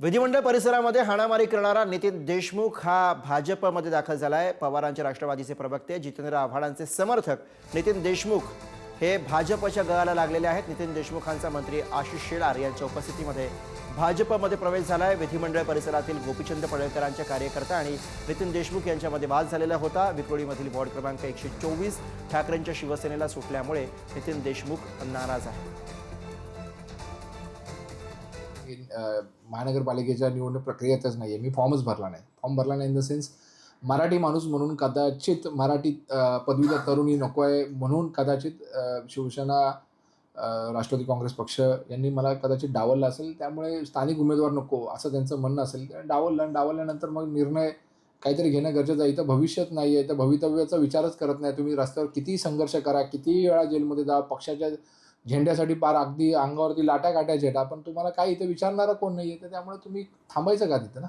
विधिमंडळ परिसरामध्ये हाणामारी करणारा नितीन देशमुख हा भाजपमध्ये दाखल झालाय। पवारांचे राष्ट्रवादीचे प्रवक्ते जितेंद्र आव्हाडांचे समर्थक नितीन देशमुख हे भाजपच्या गळाला लागलेले आहेत। नितीन देशमुखांचा मंत्री आशिष शेलार यांच्या उपस्थितीमध्ये भाजपमध्ये प्रवेश झालाय। विधिमंडळ परिसरातील गोपीचंद पडळकरांच्या कार्यकर्ता आणि नितीन देशमुख यांच्यामध्ये वाद झालेला होता। विक्रोळीमधील वॉर्ड क्रमांक 124 ठाकरेंच्या शिवसेनेला सुटल्यामुळे नितीन देशमुख नाराज आहेत। महानगरपालिकेच्या निवडणूक प्रक्रियेतच नाही आहे, मी फॉर्मच भरला नाही। फॉर्म भरला नाही इन द सेन्स मराठी माणूस म्हणून कदाचित मराठी पदवीधर तरुणी नको आहे म्हणून कदाचित शिवसेना राष्ट्रवादी काँग्रेस पक्ष यांनी मला कदाचित डावललं असेल। त्यामुळे स्थानिक उमेदवार नको असं त्यांचं म्हणणं असेल। डावलल्यानंतर मग निर्णय काहीतरी घेणं गरजेचं आहे। इथं भविष्यात नाही आहे, तर भवितव्याचा विचारच करत नाही। तुम्ही रस्त्यावर कितीही संघर्ष करा, कितीही वेळा जेलमध्ये जा, पक्षाच्या झेंड्यासाठी पार अगदी अंगावरती लाटा काट्या झेटा, पण तुम्हाला काही इथे विचारणारा कोण नाही आहे। तर त्यामुळे तुम्ही थांबायचं का तिथं ना?